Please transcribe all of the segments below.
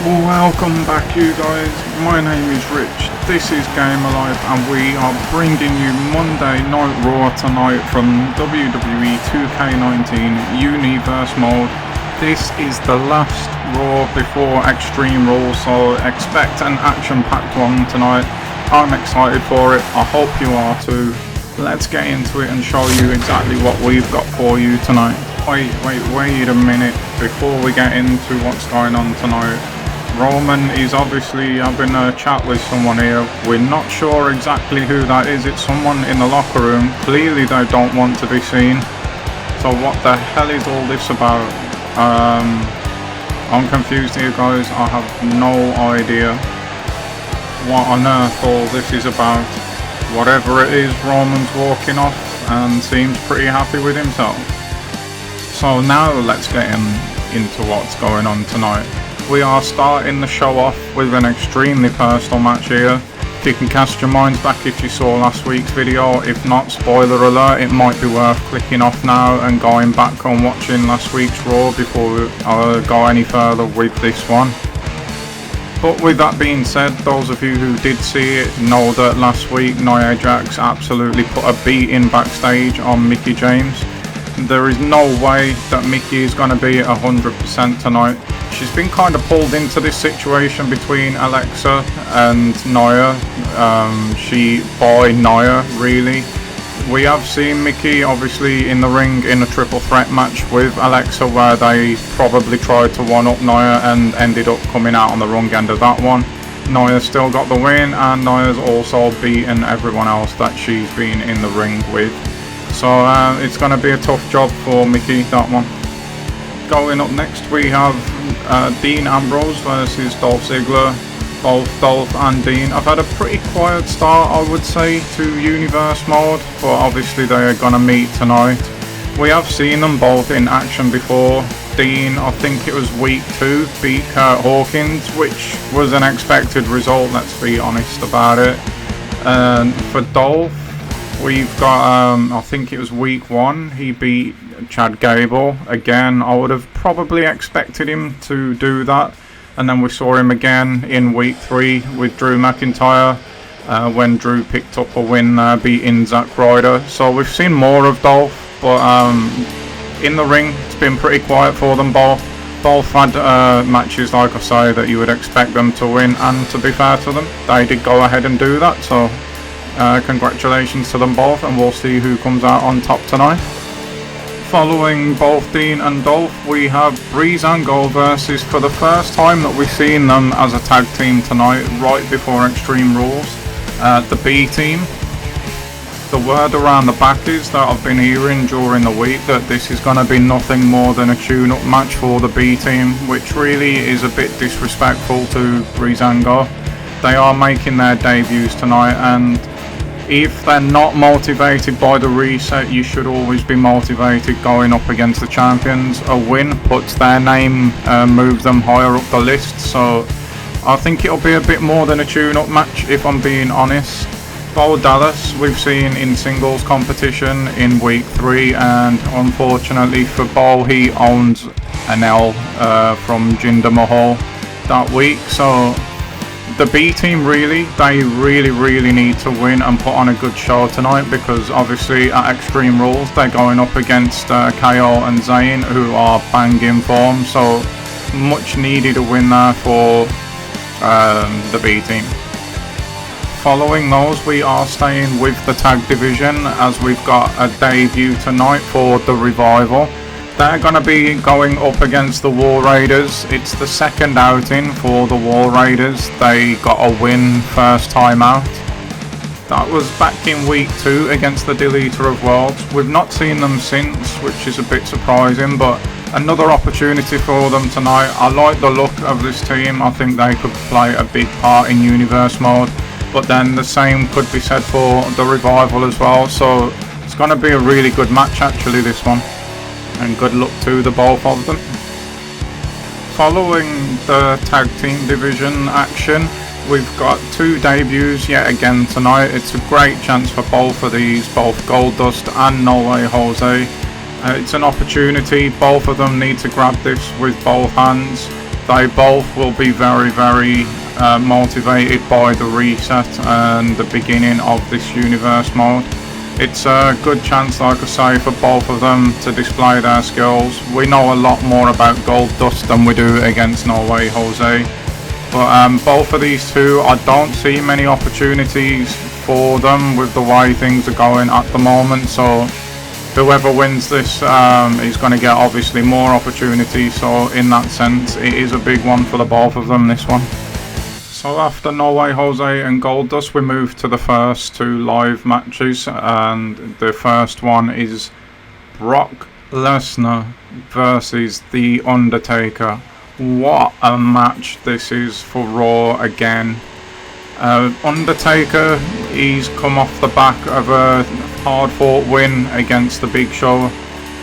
Welcome back, you guys. My name is Rich, this is Game Alive, and we are bringing you Monday Night Raw tonight from WWE 2K19 Universe Mode. This is the last Raw before Extreme Rules, so expect an action-packed one tonight. I'm excited for it, I hope you are too. Let's get into it and show you exactly what we've got for you tonight. Wait a minute, before we get into what's going on tonight. Roman is obviously having a chat with someone here. We're not sure exactly who that is. It's someone in the locker room. Clearly they don't want to be seen. So what the hell is all this about? I'm confused here, guys. I have no idea what on earth all this is about. Whatever it is, Roman's walking off and seems pretty happy with himself. So now let's get into what's going on tonight. We are starting the show off with an extremely personal match here. If you can cast your minds back if you saw last week's video, if not, spoiler alert, it might be worth clicking off now and going back and watching last week's Raw before we go any further with this one. But with that being said, those of you who did see it know that last week Nia Jax absolutely put a beating backstage on Mickie James. There is no way that Mickie is going to be 100% tonight. She's been kind of pulled into this situation between Alexa and Nia. By Nia, really. We have seen Mickie obviously in the ring in a triple threat match with Alexa where they probably tried to one-up Nia and ended up coming out on the wrong end of that one. Nia still got the win, and Nia's also beaten everyone else that she's been in the ring with. So it's going to be a tough job for Mickie, that one. Going up next we have Dean Ambrose versus Dolph Ziggler. Both Dolph and Dean have had a pretty quiet start, I would say, to Universe Mode, but obviously they are going to meet tonight. We have seen them both in action before. Dean, I think it was week 2, beat Kurt Hawkins, which was an expected result, let's be honest about it. And for Dolph, we've got, I think it was week 1, he beat Chad Gable. Again, I would have probably expected him to do that. And then we saw him again in week 3 with Drew McIntyre when Drew picked up a win beating Zack Ryder. So we've seen more of Dolph, but in the ring it's been pretty quiet for them both. Both had matches, like I say, that you would expect them to win, and to be fair to them, they did go ahead and do that. So congratulations to them both, and we'll see who comes out on top tonight. Following both Dean and Dolph, we have Breezango versus, for the first time that we've seen them as a tag team tonight, right before Extreme Rules, the B team. The word around the back is that I've been hearing during the week that this is going to be nothing more than a tune-up match for the B team, which really is a bit disrespectful to Breezango. They are making their debuts tonight, and if they're not motivated by the reset, you should always be motivated going up against the champions. A win puts their name, moves them higher up the list, so I think it'll be a bit more than a tune-up match, if I'm being honest. Bo Dallas we've seen in singles competition in week 3, and unfortunately for Bo, he owns an L from Jinder Mahal that week. So the B team they really need to win and put on a good show tonight, because obviously at Extreme Rules they're going up against KO and Zayn, who are banging form, so much needed a win there for the B team. Following those, we are staying with the tag division, as we've got a debut tonight for the Revival. They're going to be going up against the War Raiders. It's the second outing for the War Raiders. They got a win first time out. That was back in week 2 against the Deleter of Worlds. We've not seen them since, which is a bit surprising, but another opportunity for them tonight. I like the look of this team. I think they could play a big part in Universe Mode, but then the same could be said for the Revival as well. So it's going to be a really good match actually, this one. And good luck to the both of them. Following the tag team division action, we've got 2 debuts yet again tonight. It's a great chance for both of these, both Goldust and No Way Jose. It's an opportunity. Both of them need to grab this with both hands. they both will be very motivated by the reset and the beginning of this universe mode. It's a good chance, like I say, for both of them to display their skills. We know a lot more about Goldust than we do against No Way Jose. But both of these two, I don't see many opportunities for them with the way things are going at the moment. So whoever wins this is going to get obviously more opportunities. So in that sense, it is a big one for the both of them, this one. So after No Way Jose and Goldust, we move to the first two live matches, and the first one is Brock Lesnar versus The Undertaker. What a match this is for Raw again. Undertaker, he's come off the back of a hard-fought win against the Big Show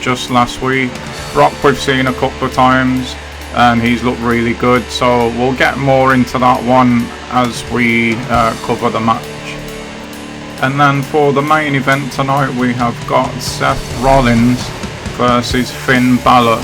just last week. Brock we've seen a couple of times, and he's looked really good, so we'll get more into that one as we cover the match. And then for the main event tonight, we have got Seth Rollins versus Finn Balor.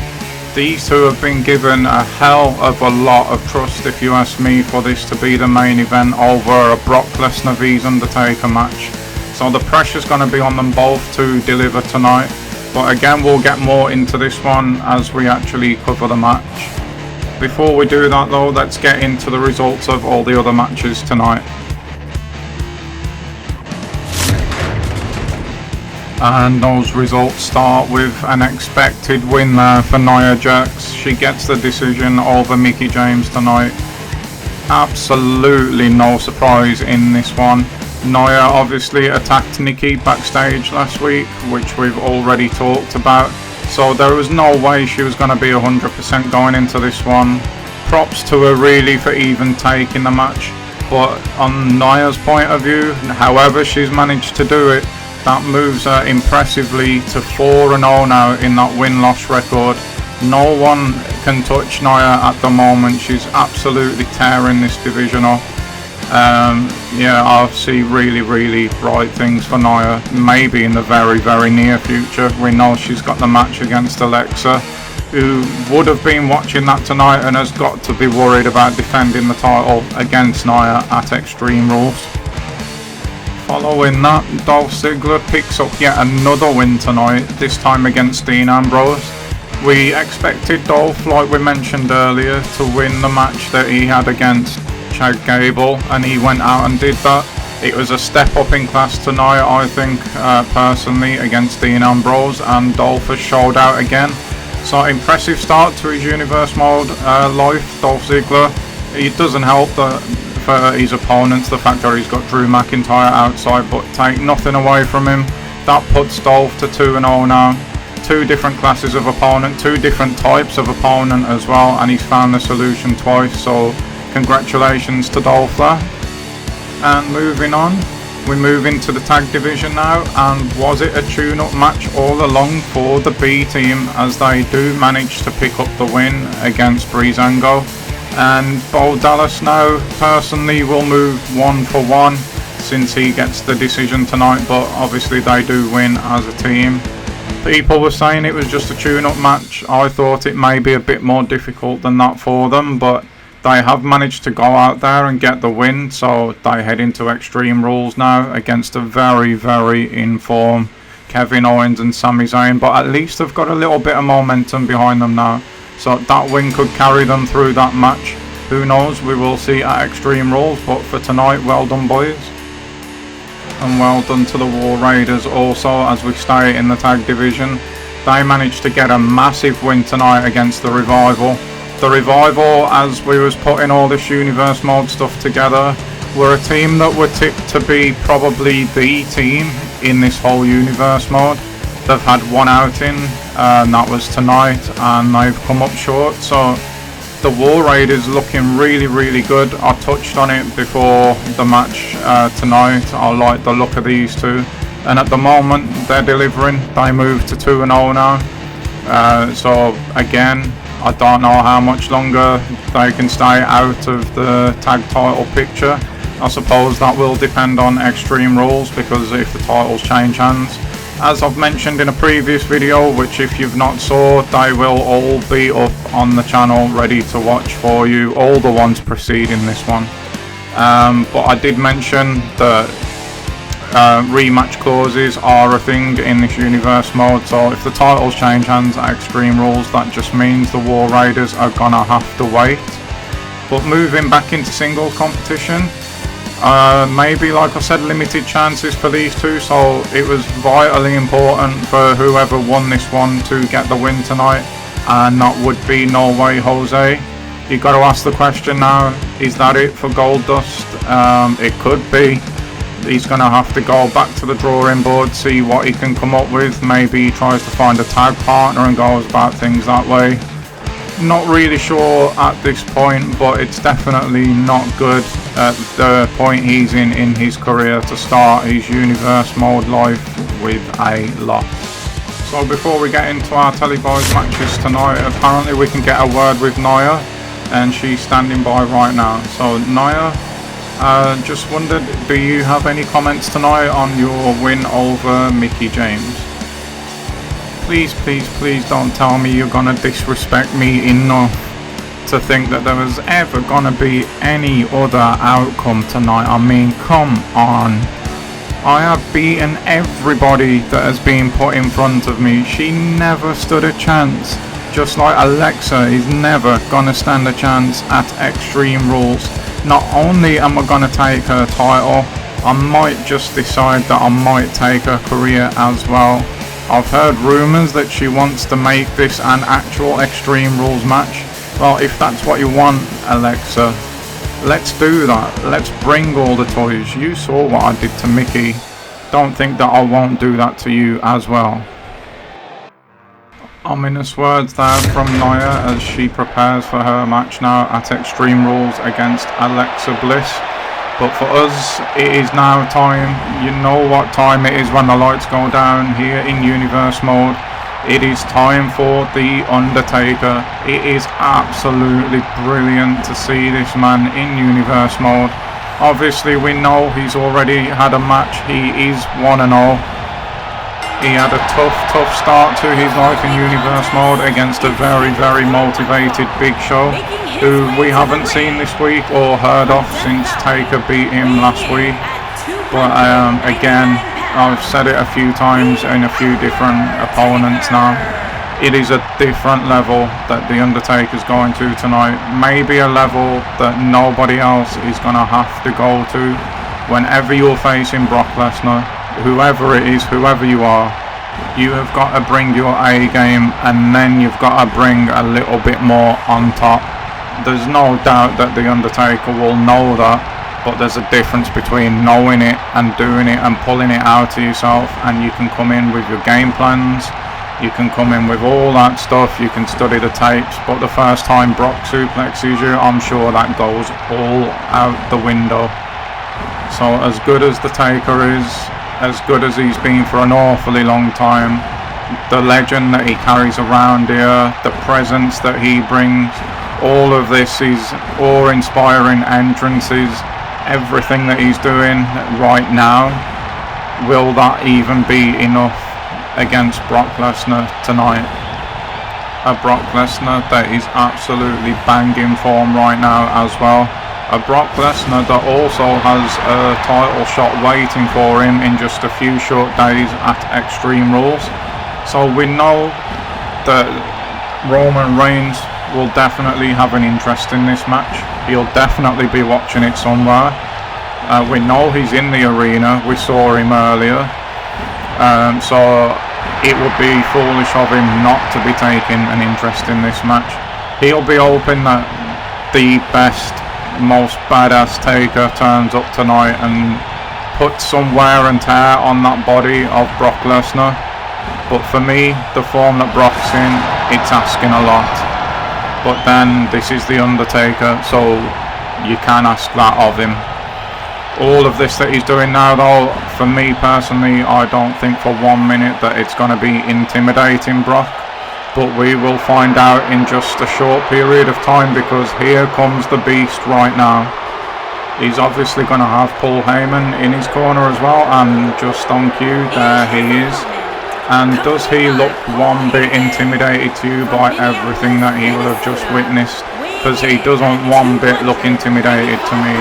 These two have been given a hell of a lot of trust, if you ask me, for this to be the main event over a Brock Lesnar vs Undertaker match. So the pressure's going to be on them both to deliver tonight. But again, we'll get more into this one as we actually cover the match. Before we do that though, let's get into the results of all the other matches tonight. And those results start with an expected win there for Nia Jax. She gets the decision over Mickie James tonight. Absolutely no surprise in this one. Nia obviously attacked Nikki backstage last week, which we've already talked about, so there was no way she was going to be 100% going into this one. Props to her really for even taking the match, but on Nia's point of view, however she's managed to do it, that moves her impressively to 4-0 now in that win-loss record. No one can touch Nia at the moment. She's absolutely tearing this division up. Yeah, I see really bright things for Nia, maybe in the very near future. We know she's got the match against Alexa, who would have been watching that tonight and has got to be worried about defending the title against Nia at Extreme Rules. Following that, Dolph Ziggler picks up yet another win tonight, this time against Dean Ambrose. We expected Dolph, like we mentioned earlier, to win the match that he had against Chad Gable, and he went out and did that. It was a step up in class tonight, I think, personally, against Dean Ambrose, and Dolph has showed out again. So impressive start to his Universe Mode life, Dolph Ziggler. It doesn't help that for his opponents, the fact that he's got Drew McIntyre outside, but take nothing away from him. That puts Dolph to 2-0 now. Two different classes of opponent, two different types of opponent as well, and he's found the solution twice, so congratulations to Dolph there. And moving on, we move into the tag division now, and was it a tune-up match all along for the B team, as they do manage to pick up the win against Breezango. And Bo Dallas now personally will move 1-for-1 since he gets the decision tonight, but obviously they do win as a team. People were saying it was just a tune-up match. I thought it may be a bit more difficult than that for them, but they have managed to go out there and get the win, so they head into Extreme Rules now against a very in form Kevin Owens and Sami Zayn, but at least they've got a little bit of momentum behind them now, so that win could carry them through that match. Who knows, we will see at Extreme Rules, but for tonight, well done boys. And well done to the War Raiders also, as we stay in the tag division. They managed to get a massive win tonight against the Revival. The Revival, as we was putting all this Universe Mode stuff together, were a team that were tipped to be probably the team in this whole Universe Mode. They've had one outing, and that was tonight, and they've come up short. So the War Raiders looking really good. I touched on it before the match tonight. I like the look of these two, and at the moment they're delivering. They move to 2-0 now. So again, I don't know how much longer they can stay out of the tag title picture. I suppose that will depend on Extreme Rules, because if the titles change hands, As I've mentioned in a previous video, which if you've not saw, they will all be up on the channel ready to watch for you, all the ones preceding this one. But I did mention that rematch clauses are a thing in this universe mode, so if the titles change hands at Extreme Rules, that just means the War Raiders are gonna have to wait. But moving back into singles competition, maybe, like I said, limited chances for these two, so it was vitally important for whoever won this one to get the win tonight, and that would be No Way Jose. You got to ask the question now, is that it for Goldust? It could be. He's going to have to go back to the drawing board, see what he can come up with. Maybe he tries to find a tag partner and goes about things that way. Not really sure at this point, but it's definitely not good at the point he's in his career to start his universe mode life with a loss. So before we get into our televised matches tonight, apparently we can get a word with Nia, and she's standing by right now. So Nia, just wondered, do you have any comments tonight on your win over Mickie James? Please, please, please don't tell me you're gonna disrespect me enough to think that there was ever gonna be any other outcome tonight. I mean, come on. I have beaten everybody that has been put in front of me. She never stood a chance. Just like Alexa is never gonna stand a chance at Extreme Rules. Not only am I gonna take her title, I might just decide that I might take her career as well. I've heard rumours that she wants to make this an actual Extreme Rules match. Well, if that's what you want, Alexa, let's do that. Let's bring all the toys. You saw what I did to Mickie. Don't think that I won't do that to you as well. Ominous words there from Nia as she prepares for her match now at Extreme Rules against Alexa Bliss. But for us, it is now time. You know what time it is when the lights go down here in Universe Mode. It is time for The Undertaker. It is absolutely brilliant to see this man in Universe Mode. Obviously, we know he's already had a match. He is 1-0. He had a tough start to his life in Universe Mode against a very, very motivated Big Show, who we haven't seen this week or heard of since Taker beat him last week. But again, I've said it a few times in a few different opponents now. It is a different level that The Undertaker's going to tonight. Maybe a level that nobody else is going to have to go to. Whenever you're facing Brock Lesnar, whoever it is, whoever you are, you have got to bring your A game, and then you've got to bring a little bit more on top. There's no doubt that The Undertaker will know that, but there's a difference between knowing it and doing it and pulling it out of yourself. And you can come in with your game plans, you can come in with all that stuff, you can study the tapes, but the first time Brock suplexes you, I'm sure that goes all out the window. So as good as the Taker is, as good as he's been for an awfully long time, the legend that he carries around here, the presence that he brings, all of this, is awe-inspiring entrances, everything that he's doing right now, will that even be enough against Brock Lesnar tonight? A Brock Lesnar that is absolutely banging form right now as well. A Brock Lesnar that also has a title shot waiting for him in just a few short days at Extreme Rules. So we know that Roman Reigns will definitely have an interest in this match. He'll definitely be watching it somewhere. We know he's in the arena. We saw him earlier. So it would be foolish of him not to be taking an interest in this match. He'll be hoping that the best, most badass Taker turns up tonight and puts some wear and tear on that body of Brock Lesnar. But for me, the form that Brock's in, it's asking a lot. But then this is The Undertaker, so you can ask that of him. All of this that he's doing now though, for me personally, I don't think for 1 minute that it's going to be intimidating Brock. But we will find out in just a short period of time, because here comes the beast right now. He's obviously going to have Paul Heyman in his corner as well, and just on cue, there he is. And does he look one bit intimidated to you by everything that he will have just witnessed? Because he doesn't one bit look intimidated to me.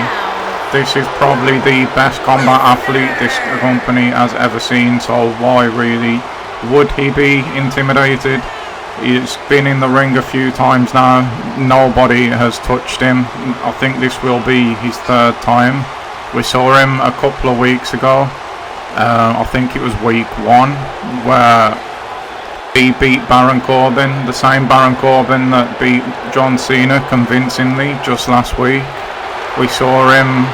This is probably the best combat athlete this company has ever seen, so why really would he be intimidated? He's been in the ring a few times now. Nobody has touched him. I think this will be his third time. We saw him a couple of weeks ago. I think it was week 1 where he beat Baron Corbin, the same Baron Corbin that beat John Cena convincingly just last week. We saw him,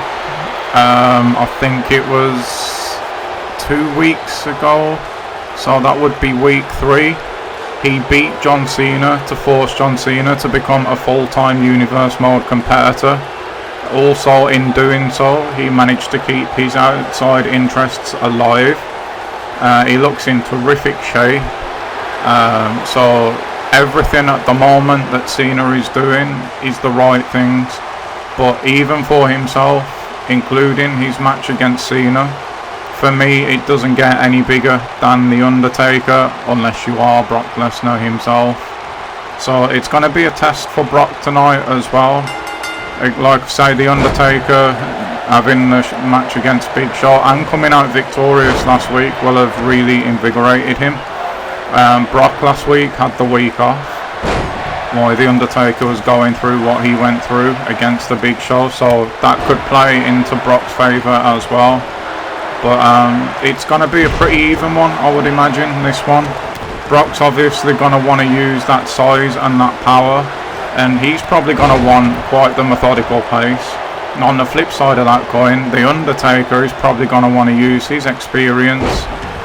I think it was 2 weeks ago, so that would be week 3. He beat John Cena to force John Cena to become a full-time Universe Mode competitor. Also, in doing so, he managed to keep his outside interests alive. He looks in terrific shape. So everything at the moment that Cena is doing is the right things. But even for himself, including his match against Cena, for me it doesn't get any bigger than The Undertaker unless you are Brock Lesnar himself. So it's going to be a test for Brock tonight as well. Like I say, The Undertaker having the match against Big Show and coming out victorious last week will have really invigorated him. Brock last week had the week off. Why The Undertaker was going through what he went through against the Big Show, so that could play into Brock's favour as well. But it's going to be a pretty even one, I would imagine, this one. Brock's obviously going to want to use that size and that power, and he's probably going to want quite the methodical pace. And on the flip side of that coin, The Undertaker is probably going to want to use his experience,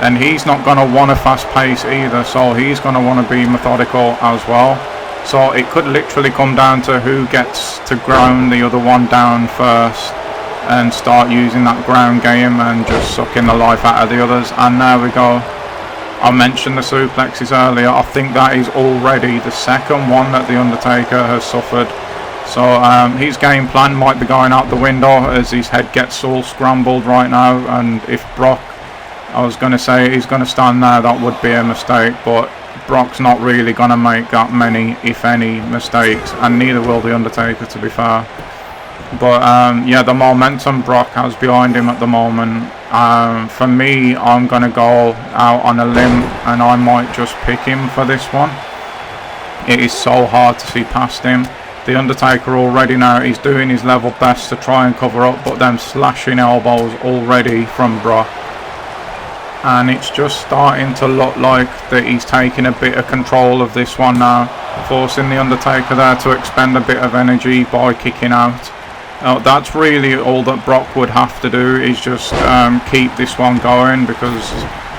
and he's not going to want a fast pace either, so he's going to want to be methodical as well. So it could literally come down to who gets to ground the other one down first and start using that ground game and just sucking the life out of the others. And there we go. I mentioned the suplexes earlier. I think that is already the second one that The Undertaker has suffered. So his game plan might be going out the window as his head gets all scrambled right now. And if Brock, I was going to say he's going to stand there, that would be a mistake. But Brock's not really going to make that many, if any, mistakes. And neither will The Undertaker, to be fair. But yeah, the momentum Brock has behind him at the moment. For me, I'm going to go out on a limb and I might just pick him for this one. It is so hard to see past him. The Undertaker already now, he's doing his level best to try and cover up, but them slashing elbows already from Brock. And it's just starting to look like that he's taking a bit of control of this one now, forcing The Undertaker there to expend a bit of energy by kicking out. That's really all that Brock would have to do, is just keep this one going, because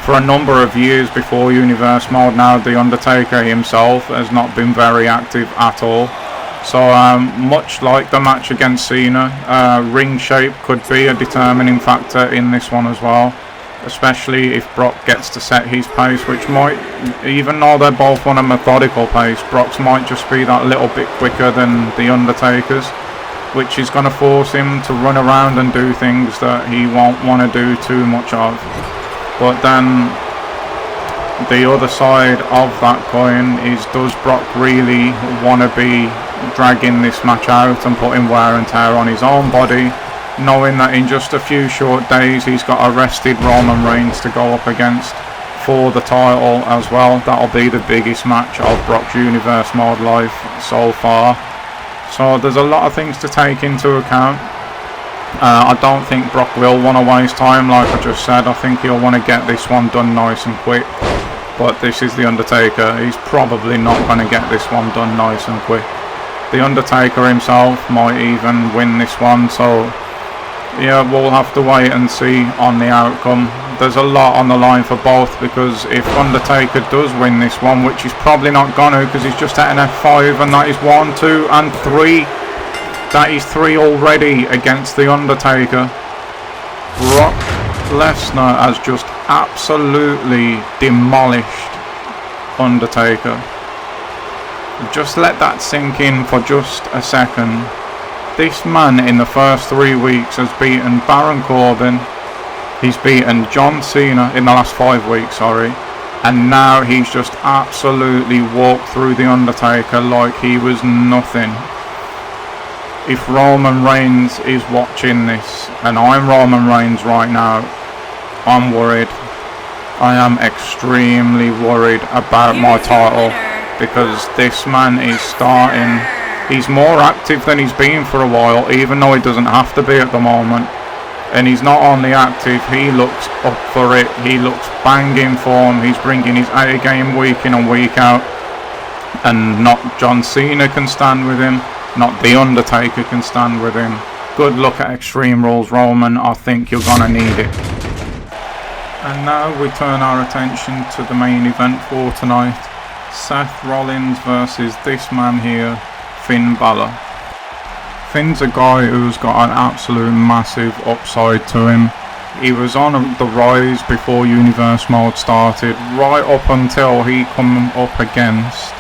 for a number of years before Universe Mode now, The Undertaker himself has not been very active at all. So much like the match against Cena, ring shape could be a determining factor in this one as well, especially if Brock gets to set his pace, which might, even though they're both on a methodical pace, Brock's might just be that little bit quicker than The Undertaker's, which is going to force him to run around and do things that he won't want to do too much of. But then the other side of that coin is, does Brock really want to be dragging this match out and putting wear and tear on his own body, knowing that in just a few short days he's got a rested Roman Reigns to go up against for the title as well? That'll be the biggest match of Brock's Universe Mode life so far. So there's a lot of things to take into account. I don't think Brock will want to waste time, like I just said. I think he'll want to get this one done nice and quick. But this is The Undertaker. He's probably not going to get this one done nice and quick. The Undertaker himself might even win this one. So yeah, we'll have to wait and see on the outcome. There's a lot on the line for both, because if Undertaker does win this one, which he's probably not gonna, because he's just at an F5, and that is 1, 2 and 3. That is 3 already against The Undertaker. Brock Lesnar has just absolutely demolished Undertaker. Just let that sink in for just a second. This man in the first 3 weeks has beaten Baron Corbin. He's beaten John Cena in the last 5 weeks, sorry. and now he's just absolutely walked through the Undertaker like he was nothing. If Roman Reigns is watching this, and I'm Roman Reigns right now, I'm worried. I am extremely worried about my title, because this man is starting. He's more active than he's been for a while, even though he doesn't have to be at the moment. And he's not only active, he looks up for it. He looks banging form. He's bringing his A game week in and week out. And not John Cena can stand with him. Not The Undertaker can stand with him. Good luck at Extreme Rules, Roman. I think you're going to need it. And now we turn our attention to the main event for tonight. Seth Rollins versus this man here, Finn Balor. Finn's a guy who's got an absolute massive upside to him. He was on the rise before Universe Mode started, right up until he come up against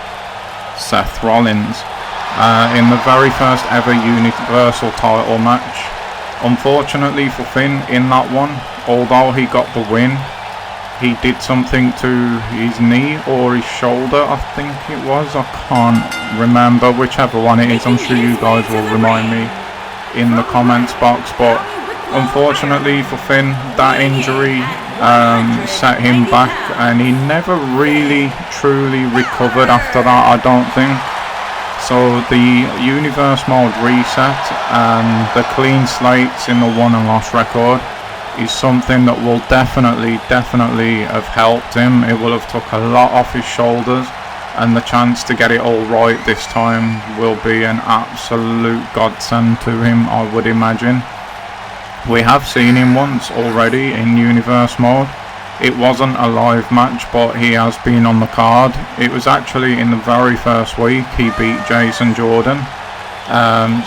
Seth Rollins in the very first ever Universal title match. Unfortunately for Finn in that one, although he got the win, he did something to his knee or his shoulder, I think it was. I can't remember, whichever one it is. I'm sure you guys will remind me in the comments box. But unfortunately for Finn, that injury set him back, and he never really truly recovered after that, I don't think. So the Universe Mode reset and the clean slates in the won and loss record is something that will definitely have helped him. It will have took a lot off his shoulders, and the chance to get it all right this time will be an absolute godsend to him, I would imagine. We have seen him once already in Universe Mode. It wasn't a live match, but he has been on the card. It was actually in the very first week he beat Jason Jordan.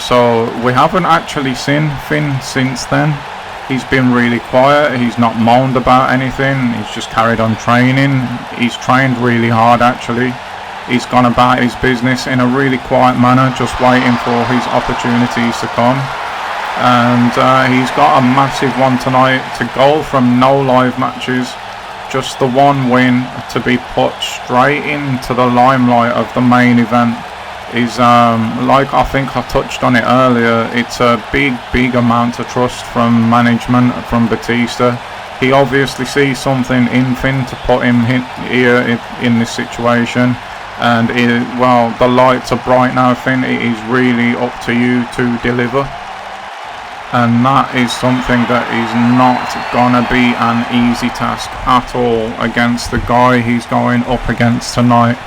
So we haven't actually seen Finn since then. He's been really quiet. He's not moaned about anything. He's just carried on training. He's trained really hard, actually. He's gone about his business in a really quiet manner, just waiting for his opportunities to come. And he's got a massive one tonight to go from no live matches, just the one win, to be put straight into the limelight of the main event. Is like I think I touched on it earlier, it's a big amount of trust from management, from Batista. He obviously sees something in Finn to put him here in this situation, and well, the lights are bright now, Finn. It is really up to you to deliver, and that is something that is not gonna be an easy task at all against the guy he's going up against tonight.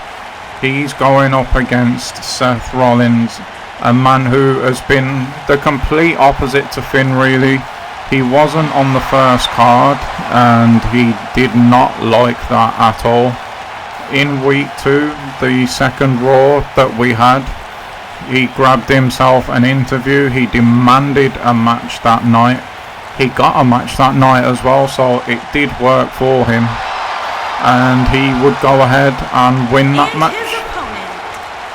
He's going up against Seth Rollins, a man who has been the complete opposite to Finn, really. He wasn't on the first card, and he did not like that at all. In week 2, the second Raw that we had, he grabbed himself an interview. He demanded a match that night. He got a match that night as well, so it did work for him. And he would go ahead and win that match.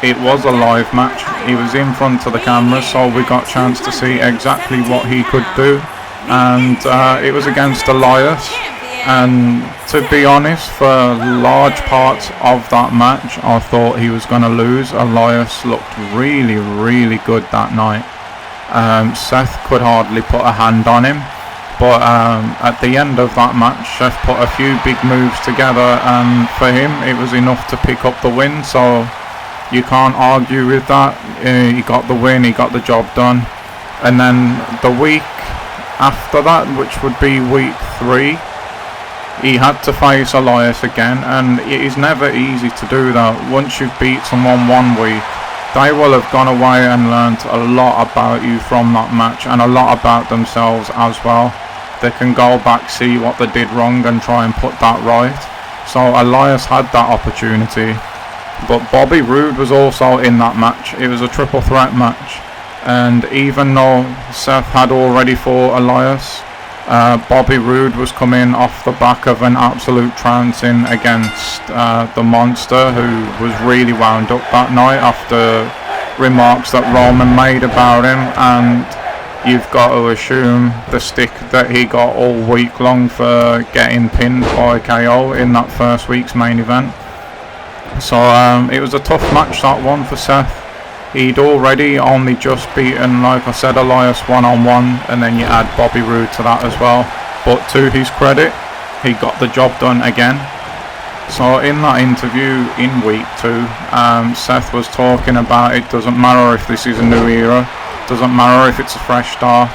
It was a live match. He was in front of the camera, so we got a chance to see exactly what he could do. And it was against Elias. And to be honest, for large parts of that match, I thought he was going to lose. Elias looked really good that night. Seth could hardly put a hand on him. But at the end of that match, Seth put a few big moves together, and for him it was enough to pick up the win, so you can't argue with that. He got the win, he got the job done. And then the week after that, which would be week 3, he had to face Elias again, and it is never easy to do that. Once you've beat someone one week, they will have gone away and learnt a lot about you from that match, and a lot about themselves as well. They can go back, see what they did wrong, and try and put that right. So Elias had that opportunity. But Bobby Roode was also in that match. It was a triple threat match. And even though Seth had already fought Elias, Bobby Roode was coming off the back of an absolute trouncing against the Monster, who was really wound up that night after remarks that Roman made about him. And you've got to assume the stick that he got all week long for getting pinned by KO in that first week's main event. So it was a tough match, that one, for Seth. He'd already only just beaten, like I said, Elias one-on-one, and then you add Bobby Roode to that as well. But to his credit, he got the job done again. So in that interview in week 2, Seth was talking about it doesn't matter if this is a new era, doesn't matter if it's a fresh start.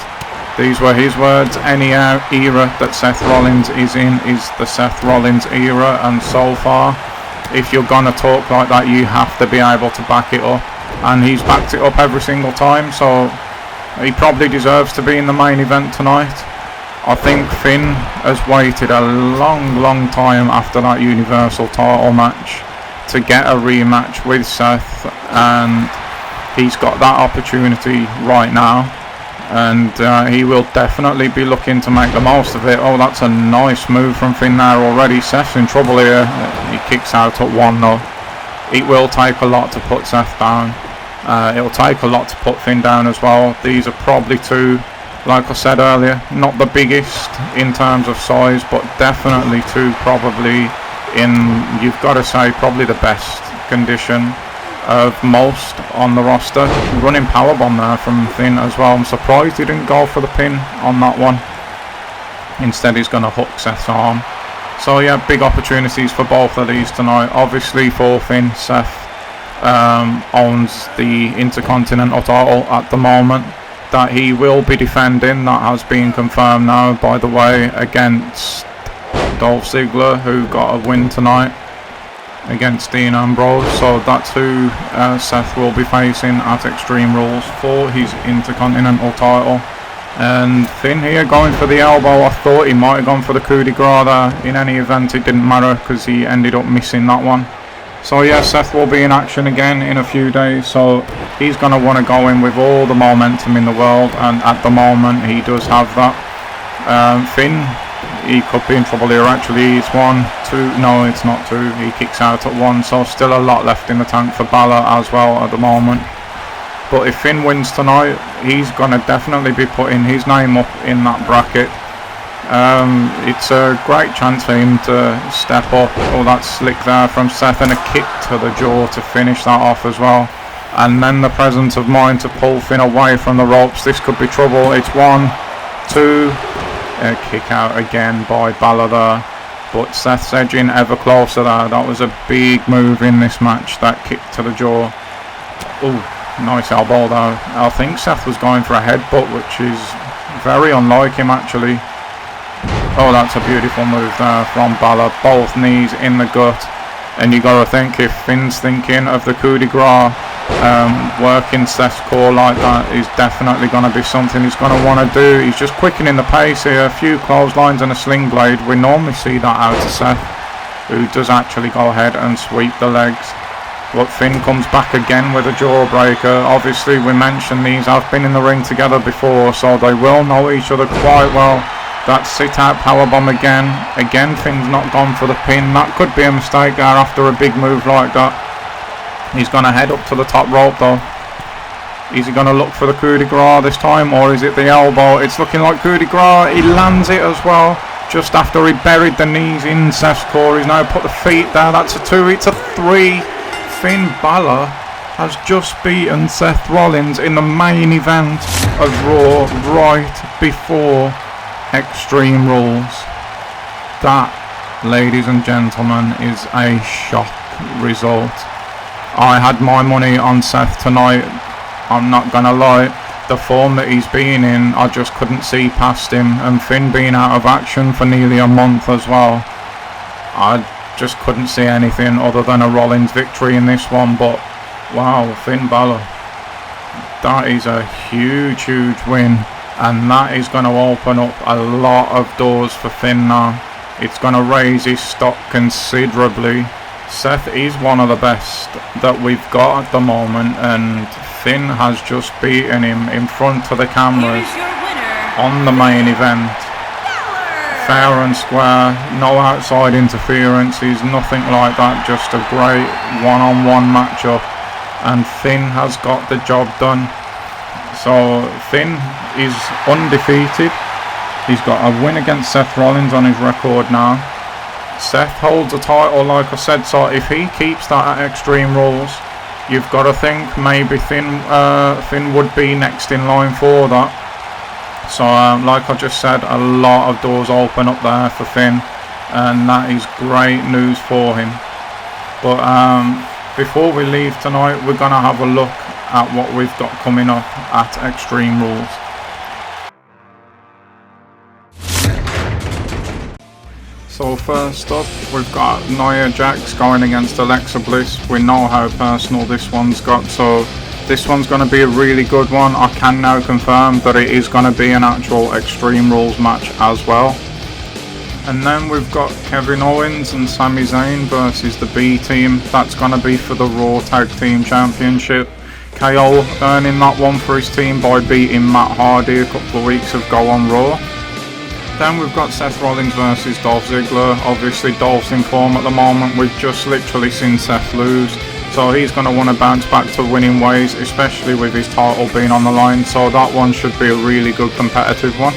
These were his words. Any era that Seth Rollins is in is the Seth Rollins era, and so far, if you're gonna talk like that, you have to be able to back it up, and he's backed it up every single time. So he probably deserves to be in the main event tonight. I think Finn has waited a long time after that Universal title match to get a rematch with Seth, and he's got that opportunity right now, and he will definitely be looking to make the most of it. Oh, that's a nice move from Finn there already. Seth's in trouble here. He kicks out at 1 though. It will take a lot to put Seth down. It'll take a lot to put Finn down as well. These are probably two, like I said earlier, not the biggest in terms of size, but definitely two probably in, you've got to say, probably the best condition of most on the roster. Running powerbomb there from Finn as well. I'm surprised he didn't go for the pin on that one. Instead he's going to hook Seth's arm. So yeah, big opportunities for both of these tonight. Obviously for Finn, Seth owns the Intercontinental title at the moment, that he will be defending. That has been confirmed now, by the way, against Dolph Ziggler, who got a win tonight against Dean Ambrose. So that's who Seth will be facing at Extreme Rules for his Intercontinental title. And Finn here going for the elbow. I thought he might have gone for the coup de grace there. In any event, it didn't matter because he ended up missing that one. So yeah, Seth will be in action again in a few days, so he's going to want to go in with all the momentum in the world, and at the moment he does have that. Finn, he could be in trouble here actually. It's 1, 2, no it's not 2, he kicks out at 1, so still a lot left in the tank for Balor as well at the moment. But if Finn wins tonight, he's going to definitely be putting his name up in that bracket. It's a great chance for him to step up. Oh, that's slick there from Seth, and a kick to the jaw to finish that off as well. And then the presence of mind to pull Finn away from the ropes. This could be trouble. It's 1, 2, a kick out again by Balor there. But Seth's edging ever closer there. That was a big move in this match, that kick to the jaw. Oh, nice elbow there. I think Seth was going for a headbutt, which is very unlike him actually. Oh, that's a beautiful move there from Balor. Both knees in the gut. And you got to think, if Finn's thinking of the coup de grace, working Seth's core like that is definitely going to be something he's going to want to do. He's just quickening the pace here. A few clotheslines and a sling blade. We normally see that out of Seth, who does actually go ahead and sweep the legs. But Finn comes back again with a jawbreaker. Obviously, we mentioned these have been in the ring together before, so they will know each other quite well. That sit-out powerbomb again. Again, Finn's not gone for the pin. That could be a mistake there after a big move like that. He's going to head up to the top rope though. Is he going to look for the coup de grace this time, or is it the elbow? It's looking like coup de grace. He lands it as well. Just after he buried the knees in Seth's core. He's now put the feet there. That's a 2. It's a 3. Finn Balor has just beaten Seth Rollins in the main event of Raw right before Extreme Rules. That, ladies and gentlemen, is a shock result. I had my money on Seth tonight. I'm not gonna lie, the form that he's been in, I just couldn't see past him, and Finn being out of action for nearly a month as well, I just couldn't see anything other than a Rollins victory in this one. But wow, Finn Balor, that is a huge win. And that is going to open up a lot of doors for Finn now. It's going to raise his stock considerably. Seth is one of the best that we've got at the moment, and Finn has just beaten him in front of the cameras on the main event. Fair and square, no outside interferences, nothing like that, just a great one-on-one matchup, and Finn has got the job done. So Finn is undefeated. He's got a win against Seth Rollins on his record now. Seth holds the title, like I said, so if he keeps that at Extreme Rules, you've got to think maybe Finn would be next in line for that. So like I just said, a lot of doors open up there for Finn, and that is great news for him. But before we leave tonight, we're going to have a look at what we've got coming up at Extreme Rules. So first up, we've got Nia Jax going against Alexa Bliss. We know how personal this one's got, so this one's going to be a really good one. I can now confirm that it is going to be an actual Extreme Rules match as well. And then we've got Kevin Owens and Sami Zayn versus the B Team. That's going to be for the Raw Tag Team Championship. KO earning that one for his team by beating Matt Hardy a couple of weeks ago on Raw. Then we've got Seth Rollins versus Dolph Ziggler. Obviously Dolph's in form at the moment. We've just literally seen Seth lose, so he's going to want to bounce back to winning ways, especially with his title being on the line. So that one should be a really good competitive one.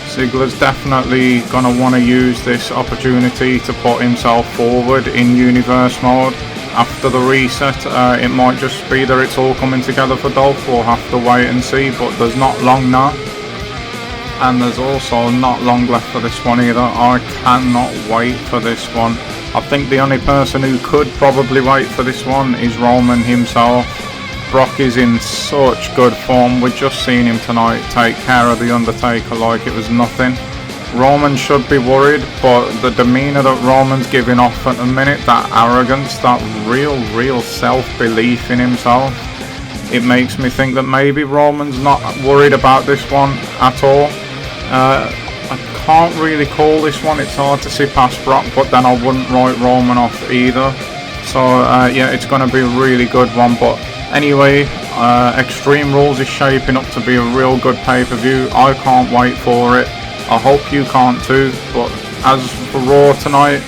Ziggler's definitely going to want to use this opportunity to put himself forward in universe mode. After the reset, it might just be that it's all coming together for Dolph. We'll have to wait and see, but there's not long now. And there's also not long left for this one either. I cannot wait for this one. I think the only person who could probably wait for this one is Roman himself. Brock is in such good form. We've just seen him tonight take care of the Undertaker like it was nothing. Roman should be worried, but the demeanour that Roman's giving off at the minute, that arrogance, that real self-belief in himself, it makes me think that maybe Roman's not worried about this one at all. I can't really call this one. It's hard to see past Brock, but then I wouldn't write Roman off either. So yeah, it's going to be a really good one. But anyway, Extreme Rules is shaping up to be a real good pay-per-view. I can't wait for it. I hope you can't too. But as for Raw tonight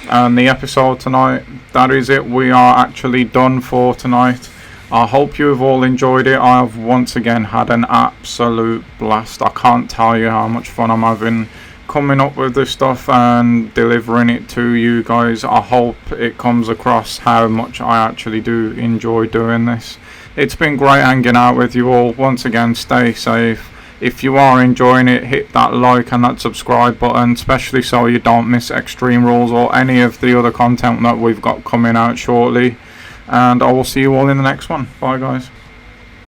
and the episode tonight, that is it. We are actually done for tonight. I hope you have all enjoyed it. I have once again had an absolute blast. I can't tell you how much fun I'm having coming up with this stuff and delivering it to you guys. I hope it comes across how much I actually do enjoy doing this. It's been great hanging out with you all. Once again, stay safe. If you are enjoying it, hit that like and that subscribe button, especially so you don't miss Extreme Rules or any of the other content that we've got coming out shortly. And I will see you all in the next one. Bye guys.